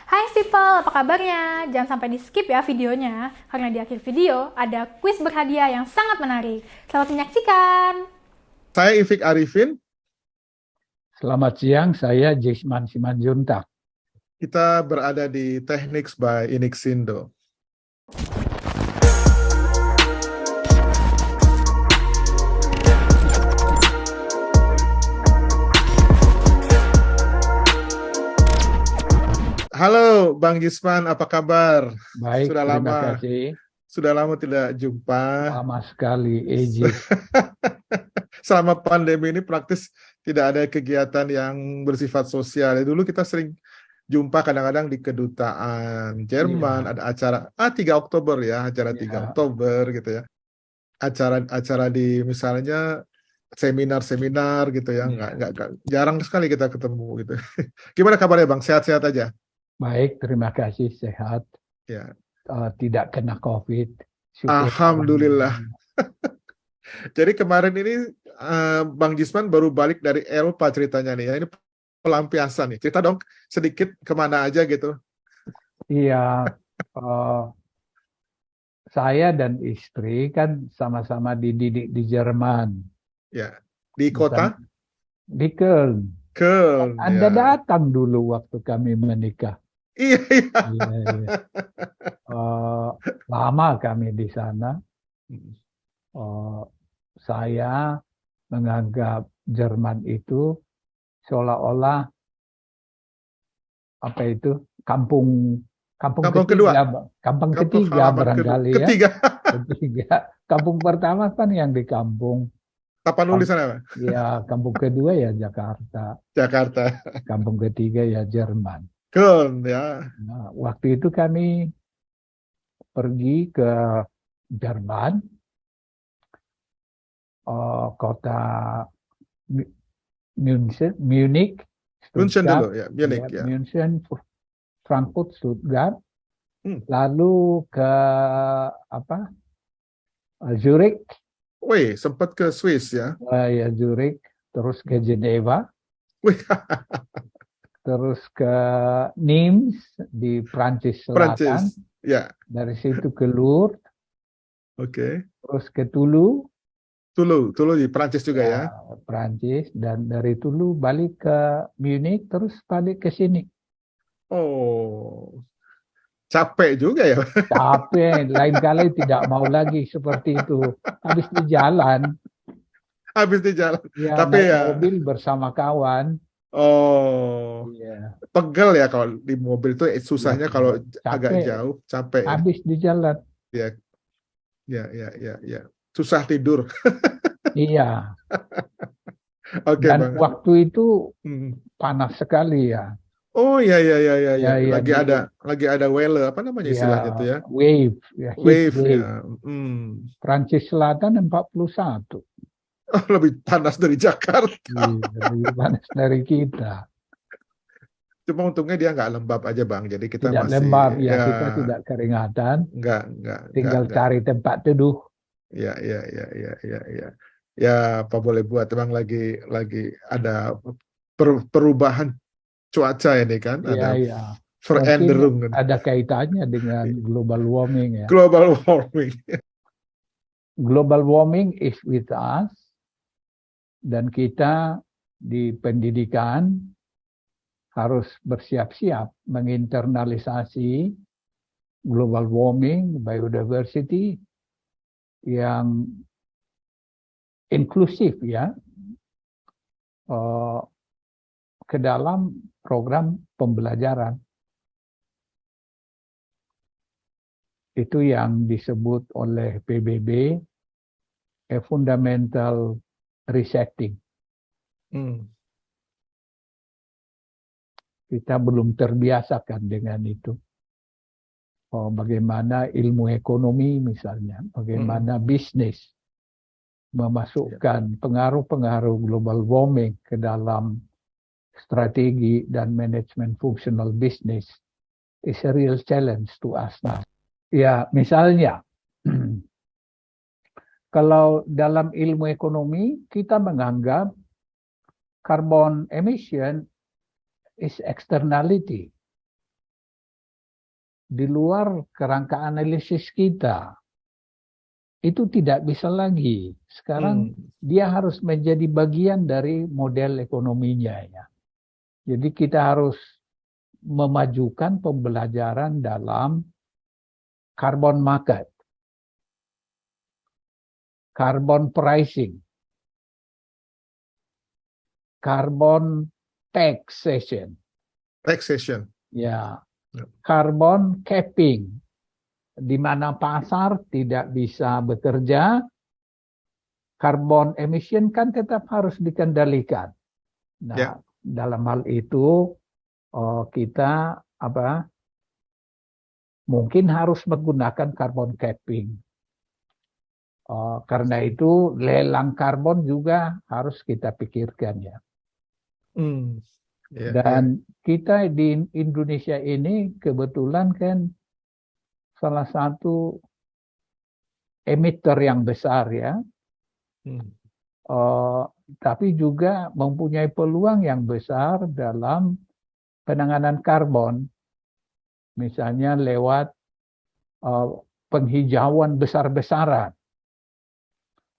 Hai people, apa kabarnya? Jangan sampai di skip ya videonya, karena di akhir video ada kuis berhadiah yang sangat menarik. Selamat menyaksikan! Saya Ifik Arifin, Selamat siang, saya Jisman Simanjuntak. kita berada di Techniques by Inixindo. Halo Bang Jisman, apa kabar? Baik, Sudah terima lama, kasih. sudah lama tidak jumpa. Lama sekali, Ejis. Selama pandemi ini praktis tidak ada kegiatan yang bersifat sosial. Dulu kita sering jumpa kadang-kadang di kedutaan Jerman, Iya, ada acara 3 Oktober ya, acara 3 iya, Oktober gitu ya. Acara-acara di misalnya seminar-seminar gitu ya, iya. jarang sekali kita ketemu gitu. Gimana kabarnya Bang? Sehat-sehat aja? Baik, terima kasih, sehat. Ya, Tidak kena COVID. Syukur. Alhamdulillah. Jadi kemarin ini Bang Jisman baru balik dari Eropa ceritanya nih ya. Ini pelampiasan nih. Cerita dong sedikit kemana aja gitu. Iya, eh, saya dan istri kan sama-sama dididik di Jerman, Ya, di bukan kota di Köln. Köln Anda ya. datang dulu waktu kami menikah. Iya, iya. Iya, iya. Eh, Lama kami di sana. Eh, saya menganggap Jerman itu seolah-olah apa itu kampung kampung Kampung kedua, ketiga, kampung kampung ketiga halaman kedua, barangkali ya. ketiga. Ketiga, kampung pertama kan yang di kampung. Tapanuli sana, Pak? Ya, kampung kedua ya Jakarta, Jakarta. kampung ketiga ya Jerman. Köln ya. Nah, waktu itu kami pergi ke Jerman, kota Munich, München Stuttgart, dulu ya, ya, Munich ya. München, Frankfurt, Stuttgart, Hmm. lalu ke apa? Zurich, Wih, sempat ke Swiss ya. ya Zurich, terus ke Geneva, Wih, terus ke Nimes di Prancis Selatan, Prancis. Ya, dari situ ke Lourdes, oke. terus ke Toulouse, Tulu di Prancis juga ya ya. Prancis, dan dari Toulouse balik ke Munich, terus balik ke sini. Oh, capek juga ya. Capek, lain kali tidak mau lagi seperti itu. Habis di jalan, Habis di jalan. ya Tapi naik ya, mobil bersama kawan, oh, iya, pegel ya kalau di mobil tuh ya susahnya kalau agak capek, jauh, capek ya. habis di jalan. Ya, ya. Susah tidur. Iya, Oke, dan Bang. waktu itu Hmm. panas sekali ya. Oh ya. Ya, ya Lagi ada di weather, apa namanya ya istilahnya tuh ya? wave, ya heat Wave wave. ya. Hmm. Prancis Selatan 41. Oh, lebih panas dari Jakarta. Iya, lebih panas dari kita. Cuma untungnya dia nggak lembab aja Bang. Jadi kita Tidak masih lembab ya, ya kita tidak keringatan, tinggal nggak. cari tempat teduh. Ya. Ya apa boleh buat Bang lagi ada perubahan cuaca ini kan, Iya, ada iya. Mungkin veränderung kan. ada kaitannya dengan global warming ya. Global warming. Global warming is with us, dan kita di pendidikan harus bersiap-siap menginternalisasi global warming, biodiversity yang inklusif ya, eh, ke dalam program pembelajaran. Itu yang disebut oleh PBB fundamental resetting. Hmm. Kita belum terbiasakan dengan itu. Bagaimana ilmu ekonomi misalnya, bagaimana bisnis memasukkan pengaruh-pengaruh global warming ke dalam strategi dan manajemen functional business is a real challenge to us now. Ya, misalnya, kalau dalam ilmu ekonomi kita menganggap carbon emission is externality. di luar kerangka analisis kita. Itu tidak bisa lagi. Sekarang dia harus menjadi bagian dari model ekonominya ya. Jadi kita harus memajukan pembelajaran dalam carbon market, carbon pricing, carbon taxation, ya, carbon capping, di mana pasar tidak bisa bekerja, carbon emission kan tetap harus dikendalikan. Nah, dalam hal itu kita mungkin harus menggunakan carbon capping. Karena itu lelang karbon juga harus kita pikirkan ya. Dan kita di Indonesia ini kebetulan kan salah satu emitter yang besar ya. Tapi juga mempunyai peluang yang besar dalam penanganan karbon. Misalnya lewat penghijauan besar-besaran.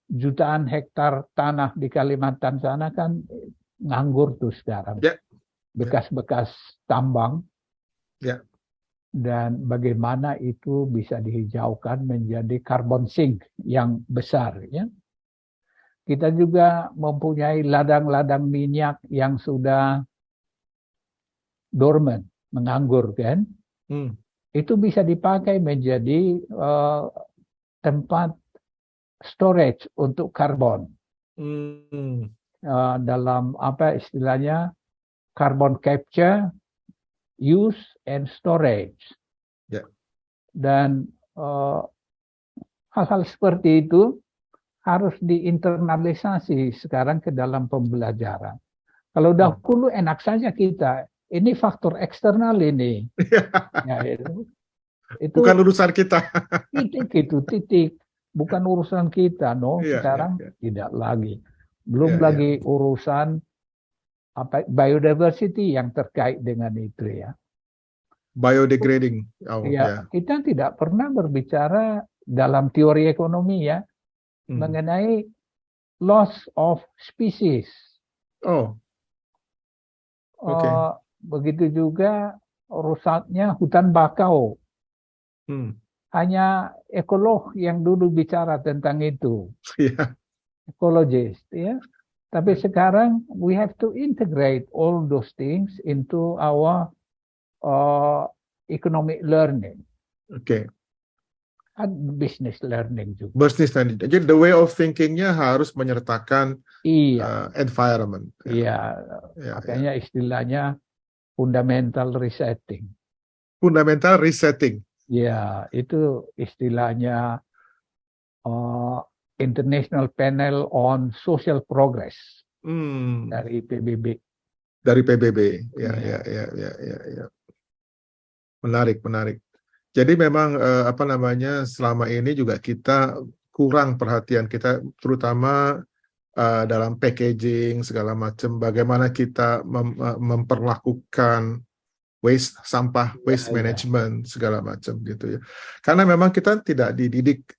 Jutaan hektar tanah di Kalimantan sana kan nganggur tuh sekarang. Bekas-bekas tambang. Dan bagaimana itu bisa dihijaukan menjadi carbon sink yang besar ya. Kita juga mempunyai ladang-ladang minyak yang sudah dormant, menganggur kan. Itu bisa dipakai menjadi tempat storage untuk karbon. Dalam istilahnya carbon capture, use and storage. Dan hal-hal seperti itu harus diinternalisasi sekarang ke dalam pembelajaran. Kalau dahulu enak saja kita, ini faktor eksternal ini. Ya, itu bukan urusan kita. Titik. Bukan urusan kita, no. Sekarang tidak lagi. Belum lagi urusan biodiversity yang terkait dengan itu ya. Biodegrading. Kita tidak pernah berbicara dalam teori ekonomi ya mengenai loss of species. Begitu juga rusaknya hutan bakau. Hanya ekolog yang dulu bicara tentang itu. Ecologist ya. Tapi sekarang we have to integrate all those things into our economic learning. Business learning juga. Business learning. Jadi the way of thinking-nya harus menyertakan environment. Makanya istilahnya fundamental resetting. Fundamental resetting. Ya, itu istilahnya International Panel on Social Progress dari PBB. Dari PBB, ya. Menarik. Jadi memang selama ini juga kita kurang perhatian kita, terutama dalam packaging segala macam. Bagaimana kita memperlakukan sampah management segala macam gitu ya. Karena memang kita tidak dididik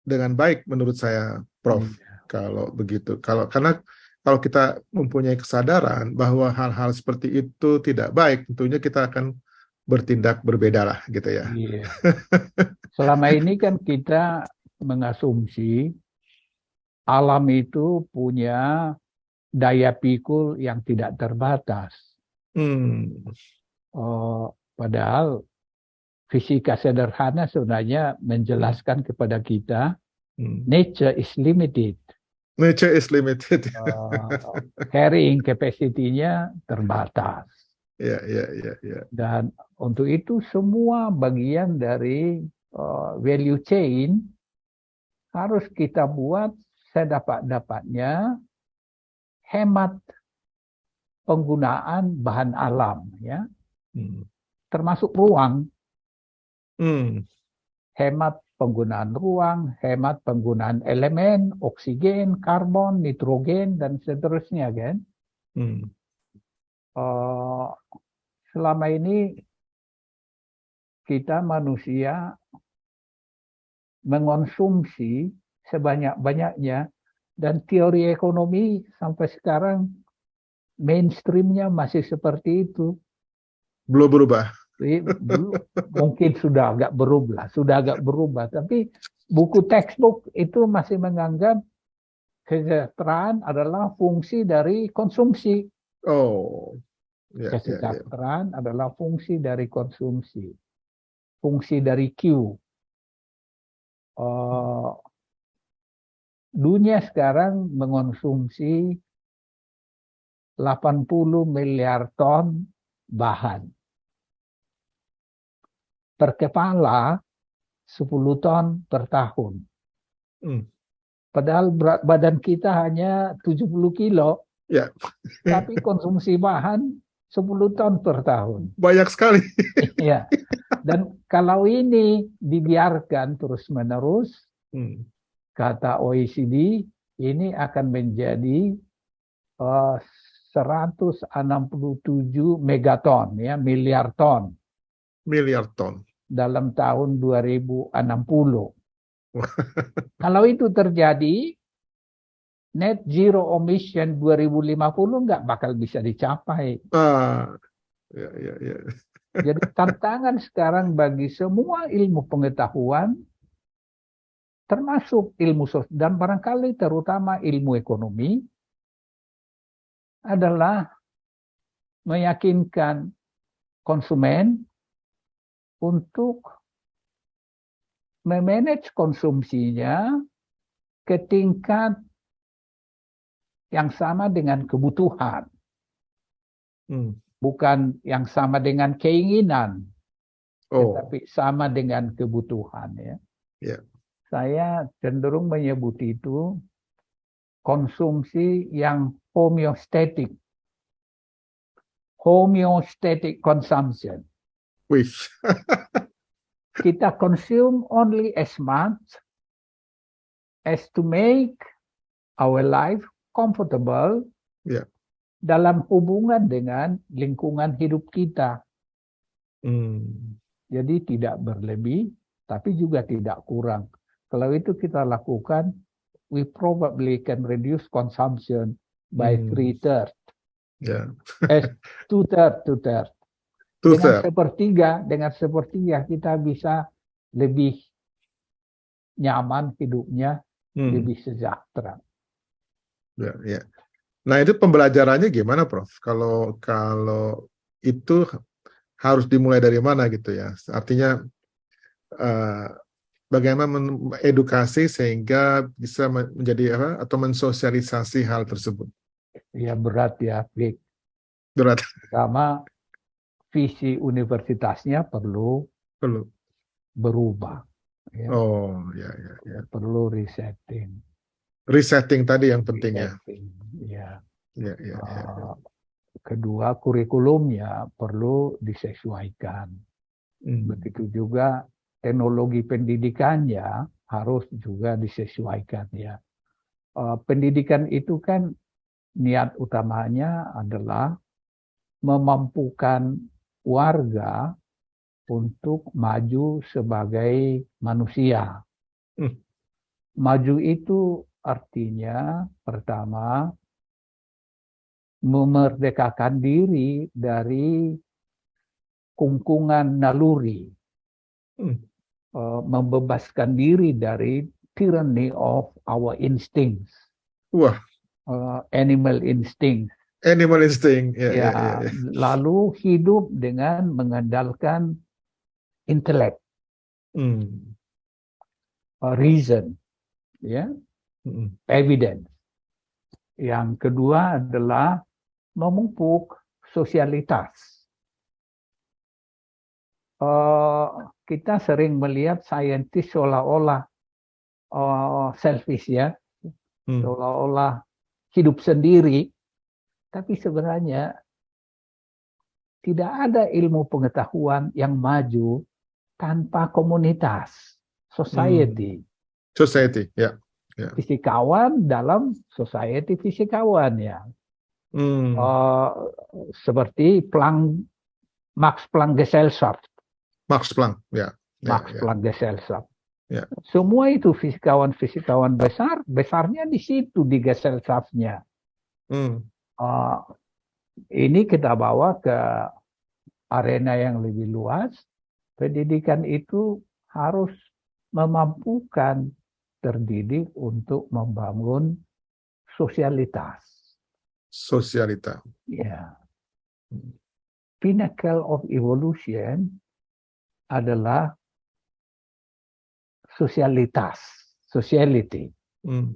dengan baik menurut saya, Prof. Kalau begitu. Karena kalau kita mempunyai kesadaran bahwa hal-hal seperti itu tidak baik, tentunya kita akan bertindak berbeda lah gitu ya. Selama ini kan kita mengasumsi alam itu punya daya pikul yang tidak terbatas. Padahal fisika sederhana sebenarnya menjelaskan kepada kita nature is limited. Nature is limited. Carrying capacity-nya terbatas. Ya. Dan untuk itu semua bagian dari value chain harus kita buat sedapat-dapatnya hemat penggunaan bahan alam ya. Termasuk ruang. Hemat penggunaan ruang, hemat penggunaan elemen, oksigen, karbon, nitrogen, dan seterusnya kan. Selama ini kita manusia mengonsumsi sebanyak-banyaknya, dan teori ekonomi sampai sekarang mainstreamnya masih seperti itu. Belum berubah. Mungkin sudah agak berubah, tapi buku textbook itu masih menganggap kesejahteraan adalah fungsi dari konsumsi. Oh, ya, ya, ya. Kesejahteraan adalah fungsi dari konsumsi, fungsi dari Q. Dunia sekarang mengonsumsi 80 miliar ton bahan. Per kepala 10 ton per tahun. Padahal berat badan kita hanya 70 kilo. Ya. Tapi konsumsi bahan 10 ton per tahun. Banyak sekali. Ya. Dan kalau ini dibiarkan terus-menerus, kata OECD, ini akan menjadi 167 megaton, ya, miliar ton. Miliar ton. Dalam tahun 2060. Kalau itu terjadi, net zero emission 2050 nggak bakal bisa dicapai. Ya, ya, ya. Jadi tantangan sekarang bagi semua ilmu pengetahuan, termasuk ilmu sosial dan barangkali terutama ilmu ekonomi, adalah meyakinkan konsumen untuk memanage konsumsinya ke tingkat yang sama dengan kebutuhan. Bukan yang sama dengan keinginan, tetapi sama dengan kebutuhan. Ya. Yeah. Saya cenderung menyebut itu konsumsi yang homeostatic. Homeostatic consumption. Kita consume only as much as to make our life comfortable, dalam hubungan dengan lingkungan hidup kita. Jadi tidak berlebih, tapi juga tidak kurang. Kalau itu kita lakukan, we probably can reduce consumption by 3/3. Two-third. Dengan sepertiga kita bisa lebih nyaman hidupnya, lebih sejahtera. Ya. Nah, itu pembelajarannya gimana, Prof? Kalau itu harus dimulai dari mana gitu ya? Artinya bagaimana mengedukasi sehingga bisa menjadi apa? Atau mensosialisasi hal tersebut? Ya berat ya, Vic. Berat. Pertama, visi universitasnya perlu berubah. Ya. Ya. Perlu resetting. Resetting tadi yang penting ya. Kedua, kurikulumnya perlu disesuaikan. Begitu juga teknologi pendidikannya harus juga disesuaikan ya. Pendidikan itu kan niat utamanya adalah memampukan warga untuk maju sebagai manusia. Maju itu artinya pertama memerdekakan diri dari kungkungan naluri, membebaskan diri dari tyranny of our instincts. Animal instinct. Animal instinct. Ya. Lalu hidup dengan mengandalkan intelek, reason, ya, evidence. Yang kedua adalah memupuk sosialitas. Kita sering melihat saintis seolah-olah selfish ya, seolah-olah hidup sendiri, tapi sebenarnya tidak ada ilmu pengetahuan yang maju tanpa komunitas, society. Society, ya. Fisikawan dalam society fisikawan ya. Seperti Max Planck Gesellschaft. Max Planck, ya, ya, Max ya, Planck Gesellschaft. ya. Semua itu fisikawan-fisikawan besarnya di situ di Gesellschaftnya. Hmm, Uh, ini kita bawa ke arena yang lebih luas. Pendidikan itu harus memampukan terdidik untuk membangun sosialitas. sosialita. Ya, pinnacle of evolution adalah sosialitas, sociality, Hmm.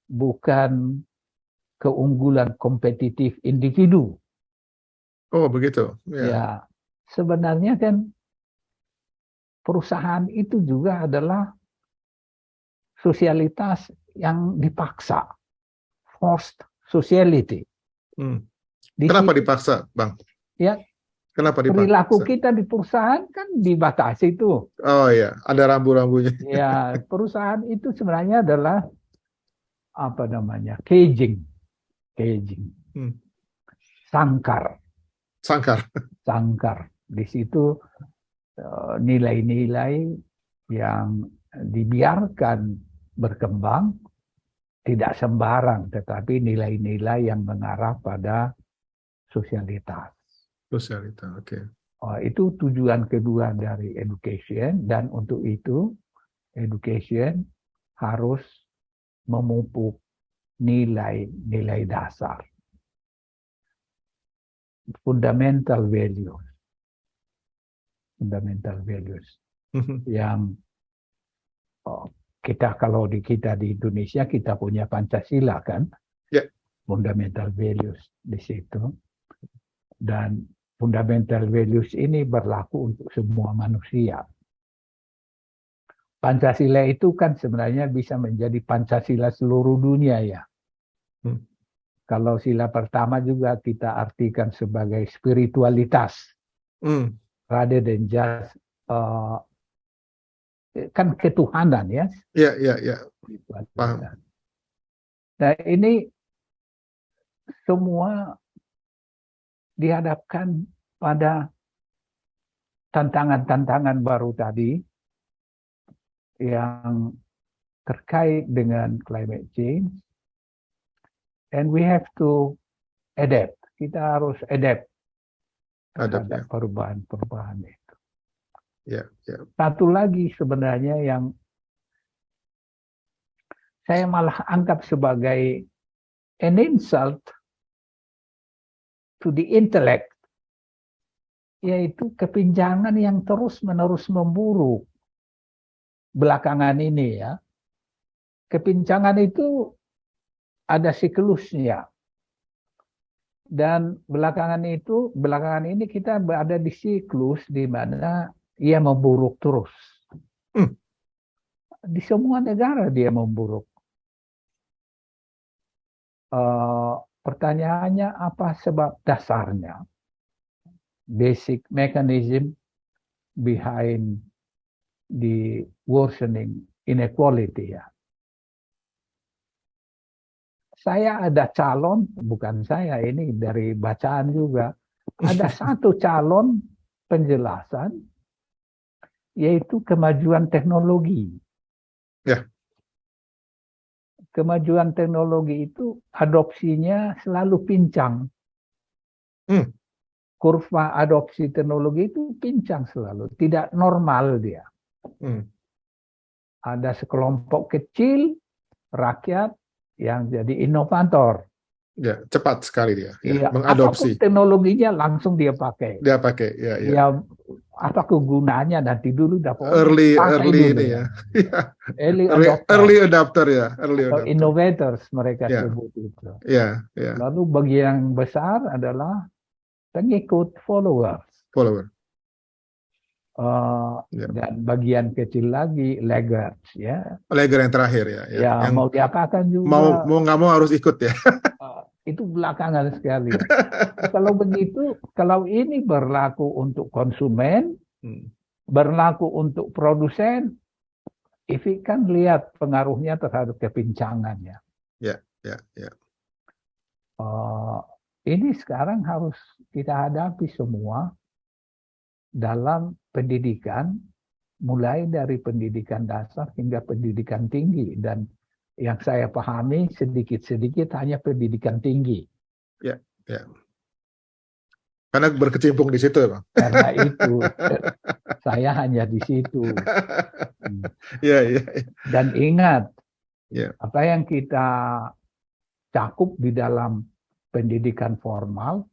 bukan keunggulan kompetitif individu. Oh, begitu. Ya. Ya, sebenarnya kan perusahaan itu juga adalah sosialitas yang dipaksa, forced sociality. Hmm. Di Kenapa situ, dipaksa, Bang? ya, Kenapa perilaku dipaksa? kita di perusahaan kan dibatasi tuh. Oh iya, ada rambu-rambunya. Ya, perusahaan itu sebenarnya adalah apa namanya? Caging, Hmm. sangkar, Sangkar. sangkar. Di situ nilai-nilai yang dibiarkan berkembang tidak sembarang, tetapi nilai-nilai yang mengarah pada sosialitas. Sosialita, oke. Itu tujuan kedua dari education, dan untuk itu education harus memupuk nilai-nilai dasar, fundamental values yang kalau kita di Indonesia kita punya Pancasila kan, Ya. fundamental values di situ, dan fundamental values ini berlaku untuk semua manusia. Pancasila itu kan sebenarnya bisa menjadi Pancasila seluruh dunia ya. Kalau sila pertama juga kita artikan sebagai spiritualitas, rather than just kan ketuhanan ya. Iya. Paham. Nah ini semua dihadapkan pada tantangan-tantangan baru tadi yang terkait dengan climate change, and we have to adapt. Kita harus adapt terhadap perubahan-perubahan itu. Ya. Satu lagi sebenarnya yang saya malah anggap sebagai an insult to the intellect, yaitu kepinjangan yang terus-menerus memburuk belakangan ini ya. Kepinjangan itu ada siklusnya. Dan belakangan ini kita berada di siklus di mana ia memburuk terus. Di semua negara dia memburuk. Pertanyaannya apa sebab dasarnya? Basic mechanism behind the worsening inequality ya. Saya ada calon, bukan saya ini dari bacaan juga, ada satu calon penjelasan yaitu kemajuan teknologi. Ya. Kemajuan teknologi itu adopsinya selalu pincang. Kurva adopsi teknologi itu pincang selalu, tidak normal dia. Ada sekelompok kecil rakyat yang jadi inovator. Ya, cepat sekali dia. Ya, mengadopsi. apapun teknologinya langsung dia pakai. Dia pakai, ya. Ya, apa kegunaannya nanti dulu dapat Early dulu, ini ya. early adopter ya. atau innovators mereka sebut itu. Ya. Lalu bagian besar adalah pengikut follower. Dan bagian kecil lagi laggards ya. Lagger yang terakhir ya. Yang mau diapakan juga. Mau nggak mau harus ikut ya. Itu belakangan sekali. Kalau begitu, kalau ini berlaku untuk konsumen, berlaku untuk produsen, Ivi kan lihat pengaruhnya terhadap kepincangannya. Ya. Ini sekarang harus kita hadapi semua dalam pendidikan, mulai dari pendidikan dasar hingga pendidikan tinggi. Dan yang saya pahami sedikit-sedikit hanya pendidikan tinggi. Ya, ya. Karena berkecimpung di situ, Bang. Karena itu saya hanya di situ. Ya, ya, ya. Dan ingat, Ya. apa yang kita cakup di dalam pendidikan formal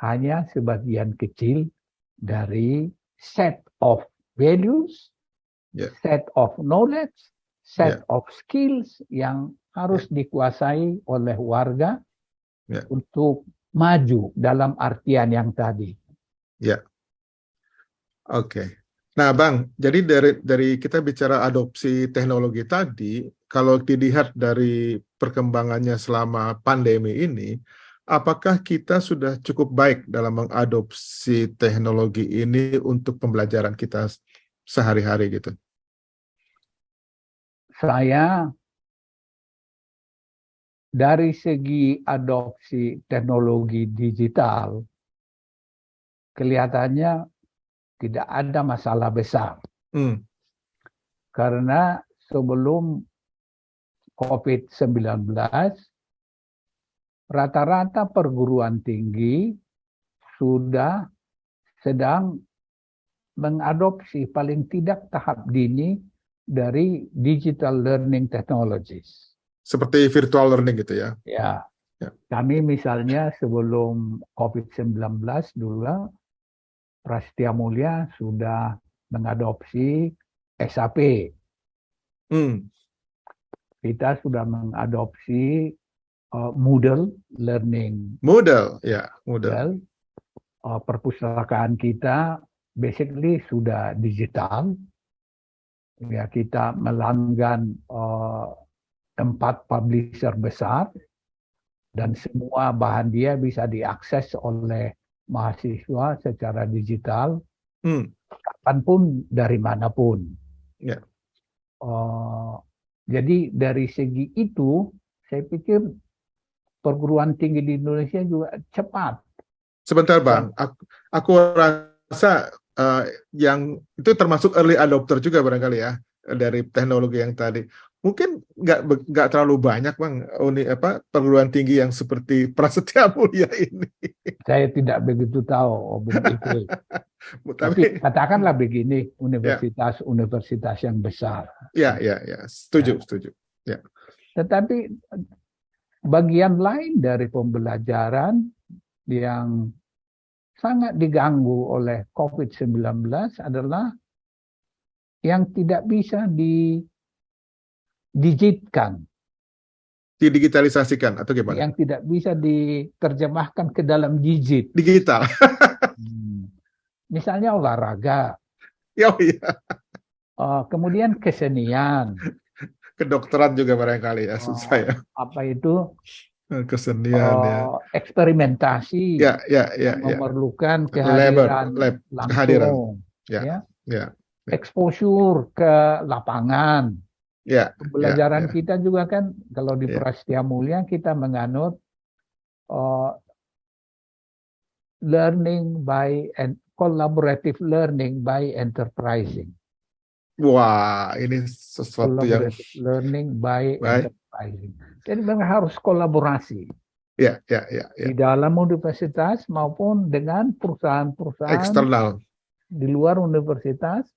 hanya sebagian kecil dari set of values, Ya. set of knowledge, set Ya. of skills yang harus dikuasai oleh warga Ya. untuk maju dalam artian yang tadi. Ya. Oke. Nah, Bang, jadi dari kita bicara adopsi teknologi tadi, kalau dilihat dari perkembangannya selama pandemi ini, apakah kita sudah cukup baik dalam mengadopsi teknologi ini untuk pembelajaran kita sehari-hari gitu? Saya dari segi adopsi teknologi digital, kelihatannya tidak ada masalah besar. Karena sebelum COVID-19, rata-rata perguruan tinggi sudah sedang mengadopsi paling tidak tahap dini dari digital learning technologies. Seperti virtual learning gitu ya? Ya, Ya. kami misalnya sebelum COVID-19 dulu, Prasetya Mulia sudah mengadopsi SAP. Kita sudah mengadopsi Moodle learning. Moodle, ya, Moodle. Perpustakaan kita basically sudah digital. Ya, kita melanggan 4 publisher besar dan semua bahan dia bisa diakses oleh mahasiswa secara digital kapanpun dari manapun. Ya. Jadi dari segi itu saya pikir perguruan tinggi di Indonesia juga cepat. Sebentar, Bang, aku rasa yang itu termasuk early adopter juga barangkali ya dari teknologi yang tadi. Mungkin nggak terlalu banyak, Bang, perguruan tinggi yang seperti Prasetya Mulia ini. Saya tidak begitu tahu Bung Ipul. Tapi katakanlah begini, universitas-universitas yang besar. Ya, setuju. Ya. Tetapi bagian lain dari pembelajaran yang sangat diganggu oleh COVID-19 adalah yang tidak bisa didigitkan. Didigitalisasikan atau gimana? Yang tidak bisa diterjemahkan ke dalam digital. Misalnya olahraga. Oh iya. Kemudian kesenian. Kedokteran juga barangkali ya, susah ya. Apa itu? Kesenian ya. Eksperimentasi. Ya. Memerlukan kehadiran langsung. Ya. Exposure ke lapangan. Pembelajaran ya. kita juga kan kalau di Prasetya Mulia kita menganut learning by and collaborative learning by enterprising. Wah, ini sesuatu yang learning by enterprising. Jadi memang harus kolaborasi. Ya. Di dalam universitas maupun dengan perusahaan-perusahaan eksternal di luar universitas.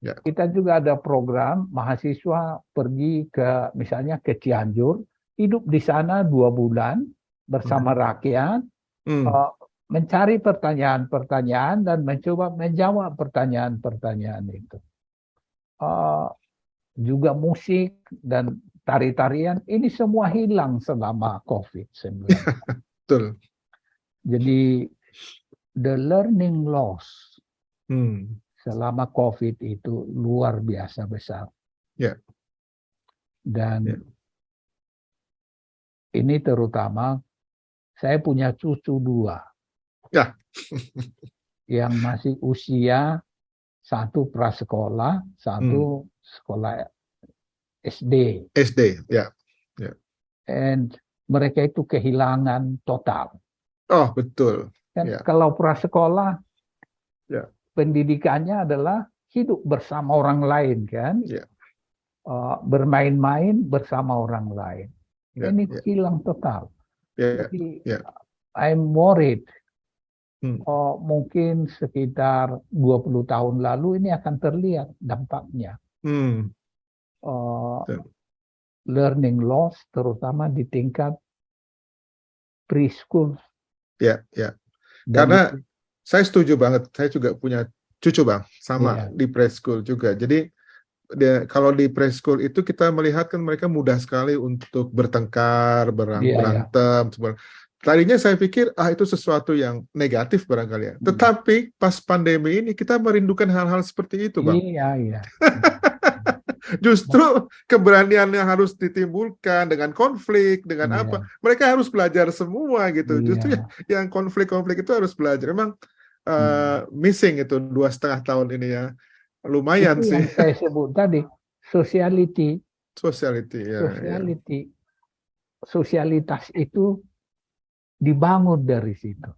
Ya. Kita juga ada program mahasiswa pergi ke misalnya ke Cianjur, hidup di sana 2 bulan bersama rakyat, mencari pertanyaan-pertanyaan dan mencoba menjawab pertanyaan-pertanyaan itu. Juga musik dan tari-tarian ini semua hilang selama COVID-19. Betul. Jadi the learning loss selama COVID itu luar biasa besar. Ya. Dan ini terutama saya punya cucu 2. Ya. Yang masih usia 1 prasekolah, 1 sekolah SD. Ya. And mereka itu kehilangan total. Oh, betul. Kan kalau prasekolah pendidikannya adalah hidup bersama orang lain kan, Ya, bermain-main bersama orang lain. ya, Ini ya, hilang total. ya, Jadi ya. I'm worried. Hmm, Mungkin sekitar 20 tahun lalu ini akan terlihat dampaknya. hmm, Uh, betul. Learning loss terutama di tingkat preschool Ya, ya. dan Karena saya setuju banget. Saya juga punya cucu Bang, sama iya, di preschool juga. Jadi kalau di preschool itu kita melihat kan mereka mudah sekali untuk bertengkar, iya, iya. berantem. Tadinya saya pikir itu sesuatu yang negatif barangkali ya. Tetapi pas pandemi ini kita merindukan hal-hal seperti itu Bang. Iya, iya. Justru keberanian yang harus ditimbulkan dengan konflik, dengan Iya, apa, mereka harus belajar semua gitu. Justru iya. yang konflik-konflik itu harus belajar. Memang Hmm. missing itu 2,5 tahun ini ya. Lumayan Itu sih. yang saya sebut tadi, sociality, Sociality ya, ya, sociality, sosialitas itu dibangun dari situ.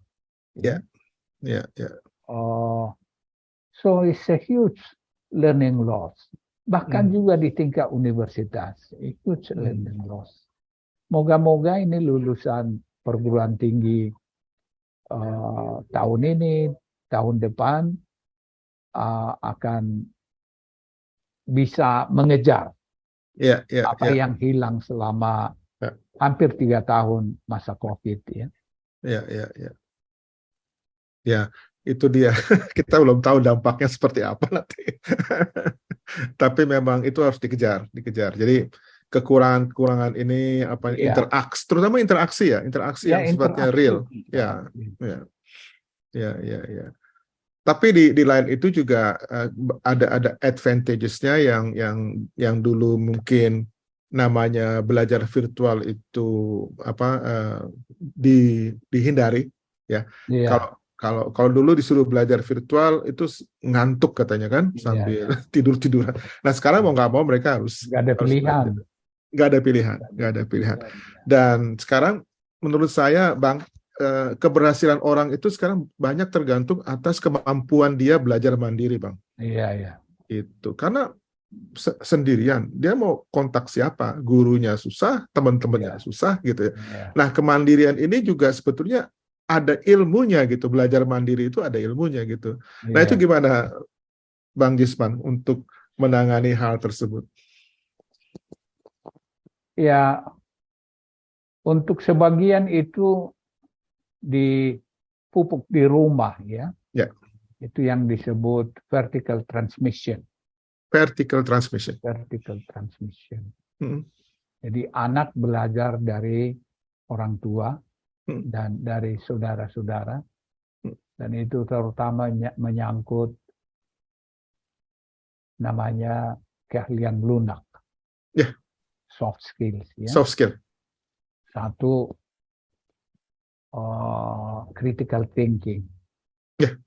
ya, ya, ya. Oh, so it's a huge learning loss. Bahkan juga di tingkat universitas, huge learning loss. Moga-moga ini lulusan perguruan tinggi tahun ini, tahun depan akan bisa mengejar Ya, ya, apa ya, yang hilang selama ya, hampir 3 tahun masa COVID ya. ya, ya, ya. Ya, itu dia. Kita belum tahu dampaknya seperti apa nanti. Tapi memang itu harus dikejar, dikejar. Jadi kekurangan-kekurangan ini apa Ya, interaksi, terutama interaksi ya, interaksi ya yang sifatnya real. Ya, interaksi. ya, ya, ya, ya. Tapi di lain itu juga ada advantages-nya yang dulu mungkin namanya belajar virtual itu apa dihindari ya. Iya, Kalau dulu disuruh belajar virtual itu ngantuk katanya kan iya, sambil iya. tidur-tiduran. Nah sekarang mau nggak mau mereka harus Nggak ada pilihan. belajar. Nggak ada pilihan, nggak ada pilihan. Dan sekarang menurut saya Bang, keberhasilan orang itu sekarang banyak tergantung atas kemampuan dia belajar mandiri, Bang. Iya, iya. Itu karena sendirian, dia mau kontak siapa? Gurunya susah, teman-temannya susah gitu ya. Iya. Nah, kemandirian ini juga sebetulnya ada ilmunya gitu. Belajar mandiri itu ada ilmunya gitu. Nah, itu Iya. gimana Bang Gisman untuk menangani hal tersebut? Ya, untuk sebagian itu dipupuk di rumah ya. Ya. Itu yang disebut vertical transmission. Vertical transmission. Vertical transmission. Hmm. Jadi anak belajar dari orang tua dan dari saudara-saudara. Dan itu terutama menyangkut namanya keahlian lunak. Ya. Soft skills ya. Soft skill. Satu critical thinking. Ya.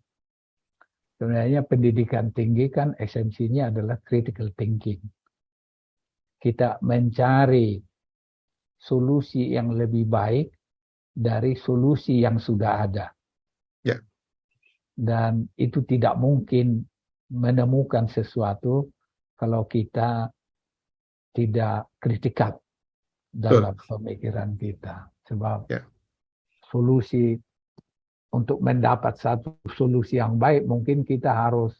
Sebenarnya pendidikan tinggi kan esensinya adalah critical thinking. Kita mencari solusi yang lebih baik dari solusi yang sudah ada. Ya. Dan itu tidak mungkin menemukan sesuatu kalau kita tidak kritikal dalam pemikiran kita. Sebab solusi untuk mendapat satu solusi yang baik mungkin kita harus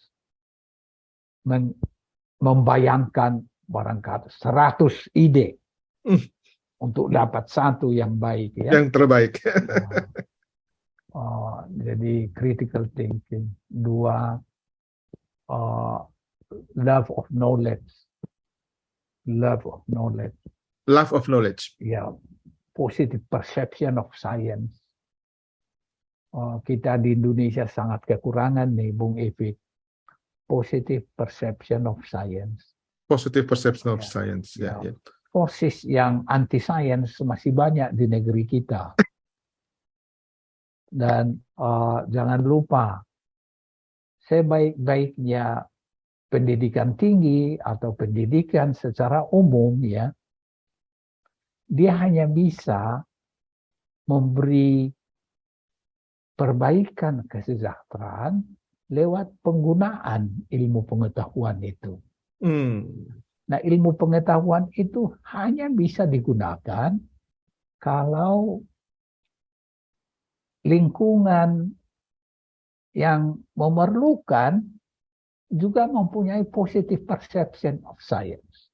membayangkan barangkali 100 ide untuk dapat satu yang baik ya. Yang terbaik. Jadi critical thinking. Dua, love of knowledge. Love of knowledge. Love of knowledge. Ya, positive perception of science. Kita di Indonesia sangat kekurangan nih, Bung Evi. Positive perception of science. Positive perception of science. Ya. Forces yang anti science masih banyak di negeri kita. Dan jangan lupa, sebaik-baiknya pendidikan tinggi atau pendidikan secara umum ya, dia hanya bisa memberi perbaikan kesejahteraan lewat penggunaan ilmu pengetahuan itu. Hmm. Nah, ilmu pengetahuan itu hanya bisa digunakan kalau lingkungan yang memerlukan juga mempunyai positive perception of science.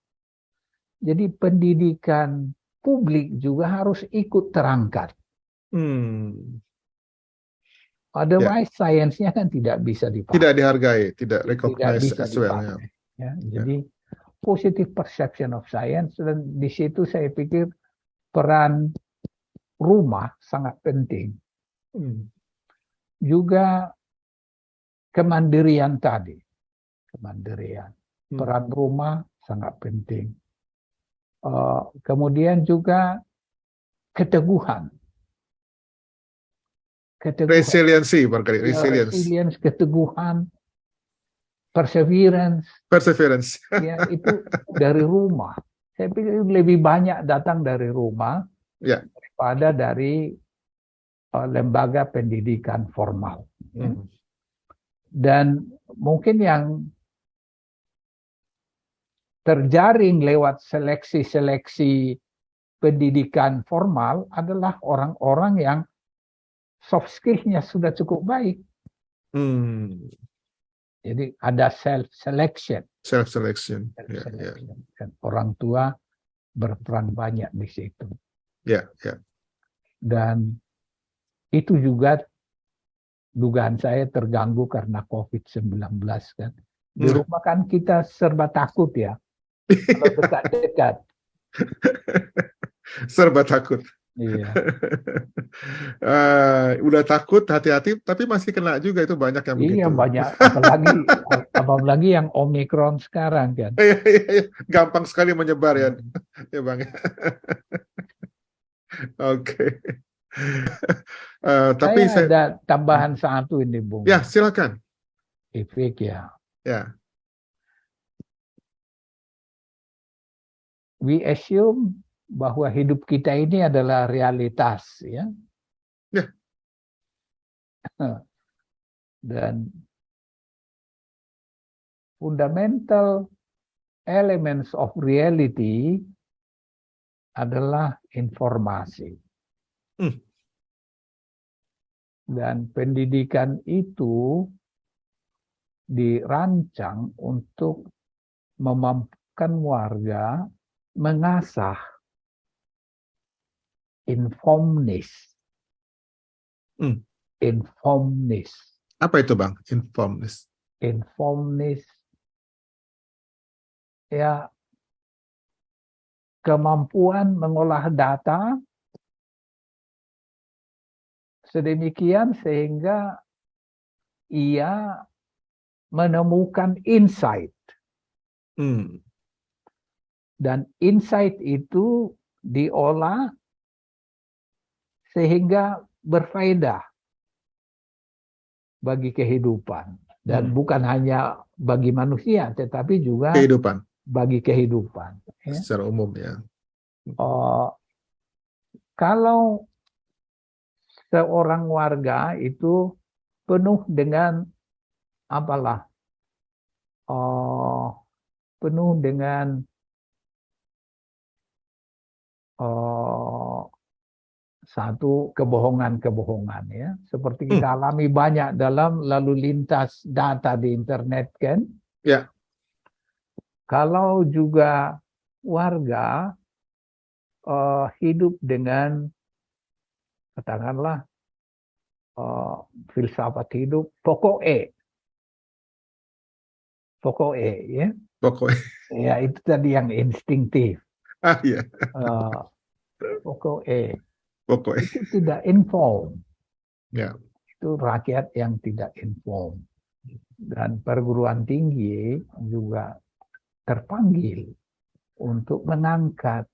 Jadi pendidikan publik juga harus ikut terangkat. Hmm. Otherwise, sainsnya kan tidak bisa dipakai. Tidak dihargai, tidak Tidak recognized bisa as well. Ya. dipakai. Ya, jadi positive perception of science, dan di situ saya pikir peran rumah sangat penting. Hmm. Juga kemandirian tadi, peran rumah sangat penting. Kemudian juga keteguhan. Resiliency, barangkali. Resilience. Keteguhan, perseverance. Ya, itu dari rumah. Saya pikir lebih banyak datang dari rumah daripada dari lembaga pendidikan formal. Dan mungkin yang terjaring lewat seleksi-seleksi pendidikan formal adalah orang-orang yang soft skill-nya sudah cukup baik. Jadi ada self-selection. Dan orang tua berperan banyak di situ. Dan itu juga dugaan saya terganggu karena COVID-19 kan. Di rumah kan kita serba takut ya. Kalau dekat-dekat. Serba takut. Iya. Udah takut, hati-hati, tapi masih kena juga, itu banyak yang begitu. Iya, banyak. Apalagi yang Omicron sekarang kan. Gampang sekali menyebar ya, ya Bang. Oke. Tapi saya ada tambahan satu ini, Bung. Ya, silakan. Efek ya. Ya. We assume bahwa hidup kita ini adalah realitas, ya. Ya. Dan fundamental elements of reality adalah informasi. Dan pendidikan itu dirancang untuk memampukan warga mengasah informedness. Informedness. Apa itu, Bang? Informedness. Informedness ya kemampuan mengolah data sedemikian sehingga ia menemukan insight. Dan insight itu diolah sehingga berfaedah bagi kehidupan. Dan bukan hanya bagi manusia, tetapi juga bagi kehidupan. Ya. Secara umum ya. Kalau seorang warga itu penuh dengan penuh dengan satu kebohongan ya, seperti kita alami banyak dalam lalu lintas data di internet kan. Ya. Kalau juga warga hidup dengan katakanlah filsafat hidup pokok E ya. Ya, itu tadi yang instinktif. Iya. Pokok E. Itu tidak inform. Ya. Itu rakyat yang tidak inform. Dan perguruan tinggi juga terpanggil untuk mengangkat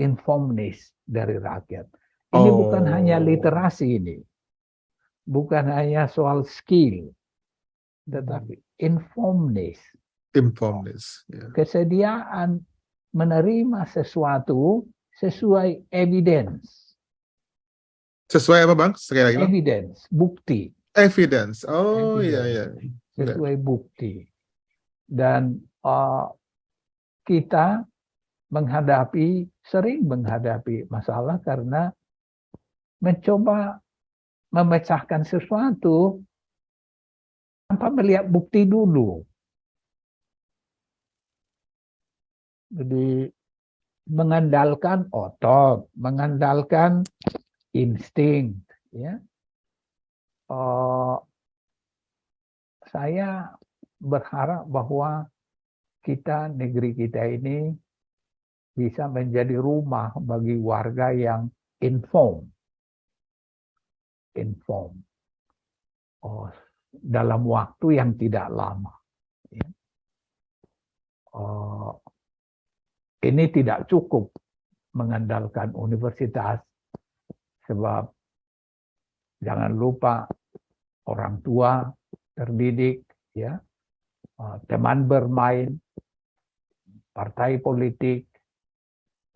informedness dari rakyat. Ini bukan hanya literasi ini. Bukan hanya soal skill. Tetapi informedness. Ya. Kesediaan menerima sesuatu sesuai evidence. Sesuai apa, Bang? Sekali lagi, Bang. Evidence, bukti. Evidence. Oh iya iya. Sesuai bukti. Dan kita sering menghadapi masalah karena mencoba memecahkan sesuatu tanpa melihat bukti dulu. Jadi mengandalkan otot, mengandalkan insting, ya. Saya berharap bahwa negeri kita ini bisa menjadi rumah bagi warga yang inform dalam waktu yang tidak lama. Ya. Ini tidak cukup mengandalkan universitas, sebab jangan lupa orang tua terdidik, ya, teman bermain, partai politik,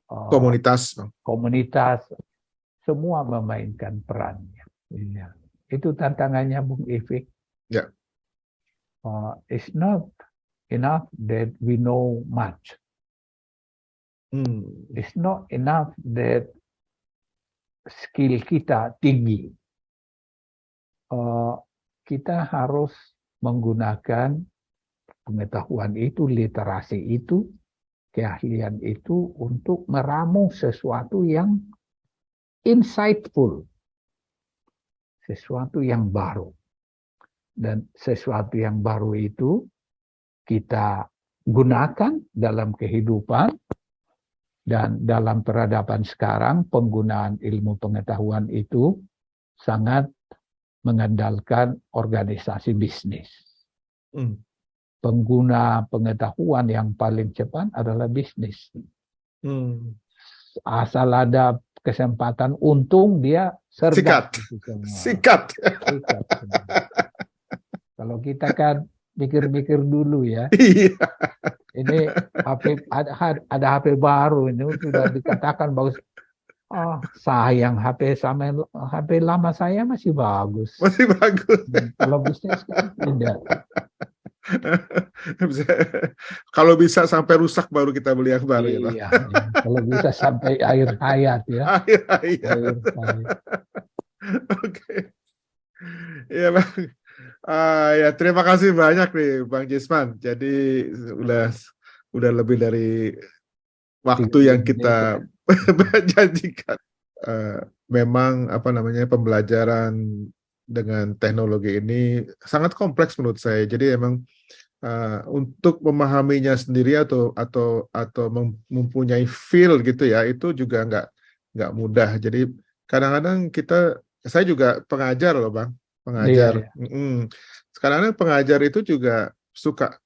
komunitas, semua memainkan perannya. Ya. Itu tantangannya, Bung Ifik. Ya. It's not enough that we know much. It's not enough that skill kita tinggi. Kita harus menggunakan pengetahuan itu, literasi itu, keahlian itu untuk meramu sesuatu yang insightful, sesuatu yang baru. Dan sesuatu yang baru itu kita gunakan dalam kehidupan, dan dalam peradaban sekarang penggunaan ilmu pengetahuan itu sangat mengandalkan organisasi bisnis. Pengguna pengetahuan yang paling cepat adalah bisnis. Asal ada kesempatan untung, dia sergap. Sikat. Kalau kita kan mikir-mikir dulu ya. Ini ada HP baru, ini sudah dikatakan bagus. Sayang HP lama saya masih bagus. Masih bagus. Kalau bisnis kan tidak. Kalau bisa sampai rusak baru kita beli yang baru. Iya, ya. Kalau bisa sampai akhir hayat ya. Akhir hayat. Oke. Iya Bang. Ya terima kasih banyak nih Bang Jisman. Jadi udah lebih dari waktu yang kita janjikan. Memang pembelajaran dengan teknologi ini sangat kompleks menurut saya. Jadi emang untuk memahaminya sendiri atau mempunyai feel gitu ya, itu juga nggak mudah. Jadi kadang-kadang saya juga pengajar loh Bang, pengajar. Iya. Kadang-kadang pengajar itu juga suka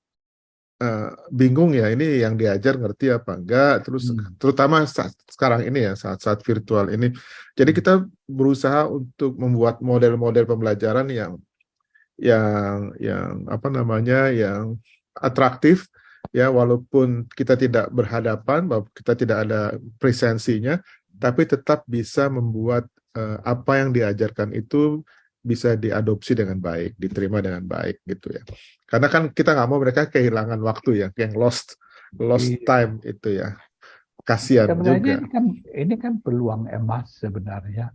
bingung ya, ini yang diajar ngerti apa enggak, terus terutama sekarang ini ya, saat virtual ini. Jadi kita berusaha untuk membuat model-model pembelajaran yang yang atraktif ya, walaupun kita tidak berhadapan, kita tidak ada presensinya, tapi tetap bisa membuat apa yang diajarkan itu bisa diadopsi dengan baik, diterima dengan baik gitu ya. Karena kan kita nggak mau mereka kehilangan waktu ya, yang lost time itu ya. Kasihan juga. Ini kan peluang emas sebenarnya.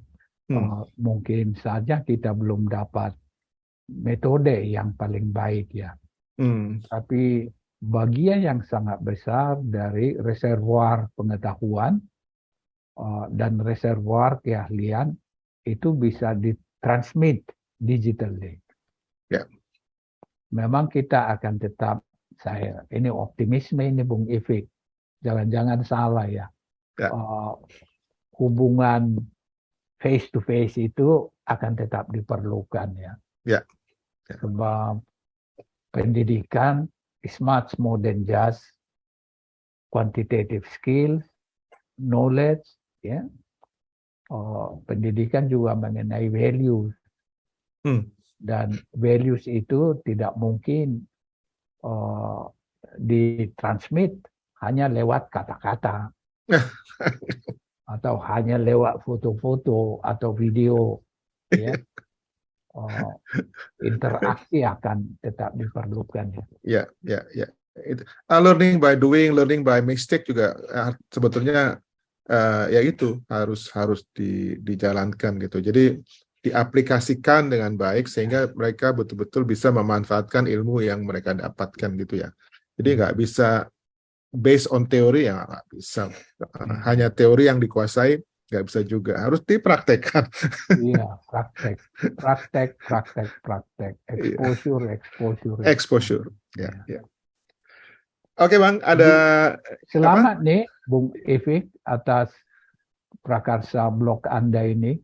Mungkin saja kita belum dapat metode yang paling baik ya. Tapi bagian yang sangat besar dari reservoir pengetahuan dan reservoir keahlian itu bisa ditransmit digitally. Ya. Memang kita akan tetap, ini optimisme ini Bung Ifik, jangan-jangan salah ya. Hubungan face to face itu akan tetap diperlukan ya. Ya. Sebab pendidikan is much more than just quantitative skills, knowledge, ya. Pendidikan juga mengenai values. Dan values itu tidak mungkin ditransmit hanya lewat kata-kata atau hanya lewat foto-foto atau video, ya. interaksi akan tetap diperlukan ya. Ya, ya, ya. Learning by doing, learning by mistake juga sebetulnya ya itu harus dijalankan gitu. Jadi diaplikasikan dengan baik sehingga mereka betul-betul bisa memanfaatkan ilmu yang mereka dapatkan gitu ya. Jadi nggak bisa based on teori ya, nggak bisa. Hanya teori yang dikuasai nggak bisa juga, harus dipraktekkan. Iya, praktek. Exposure. Ya, ya. Oke Bang, ada selamat nih Bung Ifik atas prakarsa blog Anda ini.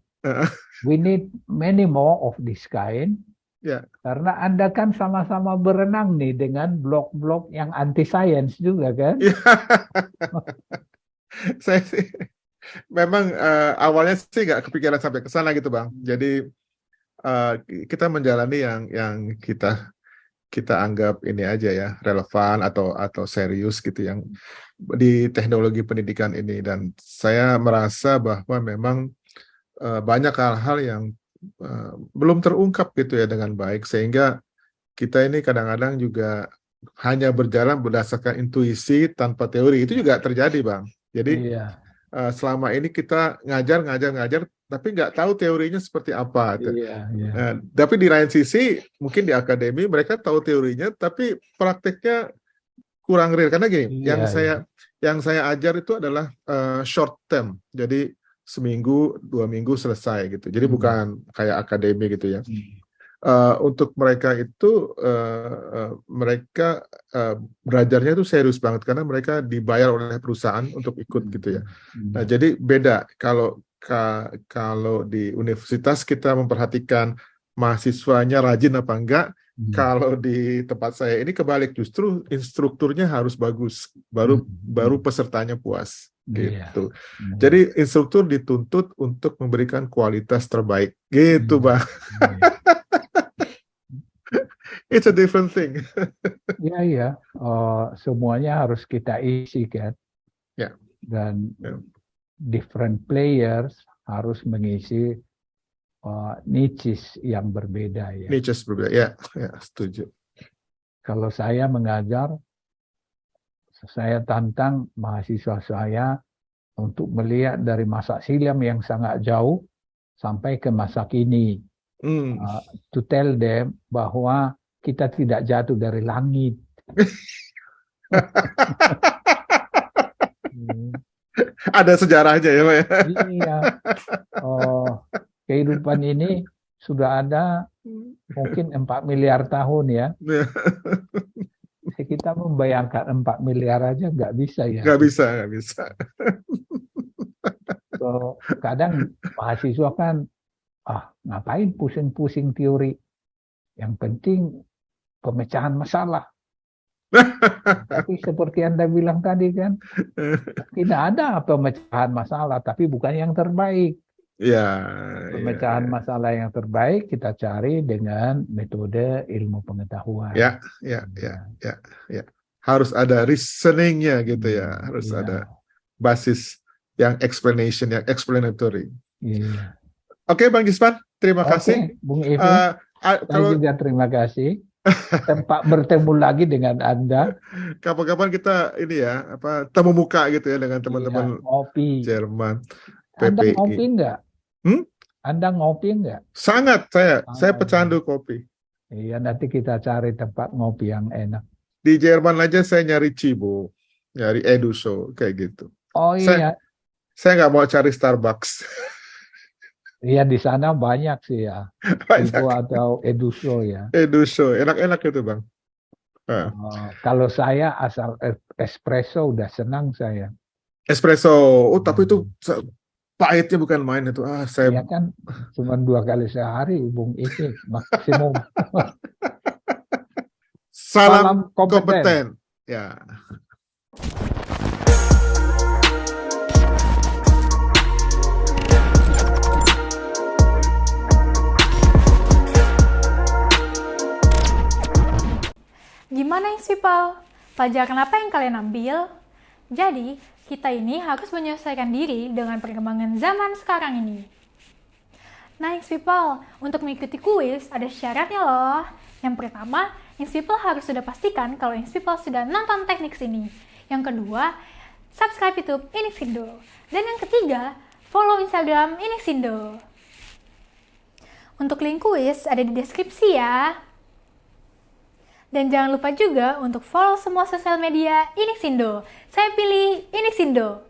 We need many more of this kind. Ya. Karena Anda kan sama-sama berenang nih dengan blog-blog yang anti science juga kan? Ya. Saya sih memang awalnya sih nggak kepikiran sampai ke sana gitu Bang. Jadi kita menjalani yang kita anggap ini aja ya, relevan atau serius gitu yang di teknologi pendidikan ini. Dan saya merasa bahwa memang banyak hal-hal yang belum terungkap gitu ya dengan baik, sehingga kita ini kadang-kadang juga hanya berjalan berdasarkan intuisi tanpa teori. Itu juga terjadi Bang. Jadi selama ini kita ngajar, tapi nggak tahu teorinya seperti apa. Tapi di lain sisi, mungkin di akademi mereka tahu teorinya, tapi prakteknya kurang real. Karena gini, yang saya ajar itu adalah short term. Jadi seminggu, 2 minggu selesai gitu. Jadi bukan kayak akademi gitu ya. Untuk mereka itu mereka belajarnya itu serius banget karena mereka dibayar oleh perusahaan untuk ikut gitu ya. Nah, jadi beda kalau di universitas kita memperhatikan mahasiswanya rajin apa enggak. Kalau di tempat saya ini kebalik, justru instrukturnya harus bagus, baru pesertanya puas gitu. Jadi instruktur dituntut untuk memberikan kualitas terbaik gitu Bang. It's a different thing. Iya. Semuanya harus kita isi kan. Ya. Dan different players harus mengisi niches yang berbeda ya. Niches berbeda, ya setuju. Kalau saya mengajar, saya tantang mahasiswa saya untuk melihat dari masa silam yang sangat jauh sampai ke masa kini. To tell them bahwa kita tidak jatuh dari langit. Ada sejarahnya ya Pak ya? Iya. Kehidupan ini sudah ada mungkin 4 miliar tahun ya. Kita membayangkan 4 miliar aja nggak bisa ya. Nggak bisa. Kadang mahasiswa kan, ngapain pusing-pusing teori. Yang penting pemecahan masalah. Tapi seperti Anda bilang tadi kan, tidak ada pemecahan masalah, tapi bukan yang terbaik. Pemecahan masalah yang terbaik kita cari dengan metode ilmu pengetahuan. Ya. Harus ada reasoningnya gitu ya, harus ada basis yang explanation, yang explanatory. Oke, Bang Gisman, terima kasih. Bung Ivi, saya juga terima kasih. Tempat bertemu lagi dengan Anda. Kapan-kapan kita ini ya, temu muka gitu ya dengan teman-teman Jerman. Anda ngopi enggak? Anda ngopi enggak? Sangat, saya pecandu kopi. Iya, nanti kita cari tempat ngopi yang enak. Di Jerman aja saya nyari Cibo, nyari Eduso, kayak gitu. Oh iya. Saya nggak mau cari Starbucks. Iya, di sana banyak sih ya. Cibo atau Eduso ya. Eduso, enak-enak itu Bang. Kalau saya asal espresso udah senang saya. Espresso, tapi itu pahitnya bukan main itu. Iya kan, cuma 2 kali sehari, Bung Ivi, maksimum. Salam kompeten. Ya. Gimana People? Pelajaran apa yang kalian ambil? Jadi, kita ini harus menyesuaikan diri dengan perkembangan zaman sekarang ini. Nah, Inks People, untuk mengikuti kuis ada syaratnya loh. Yang pertama, Inks People harus sudah pastikan kalau Inks People sudah nonton teknik sini. Yang kedua, subscribe YouTube Inixindo. Dan yang ketiga, follow Instagram Inixindo. Untuk link kuis ada di deskripsi ya. Dan jangan lupa juga untuk follow semua sosial media Inixindo. Saya pilih Inixindo.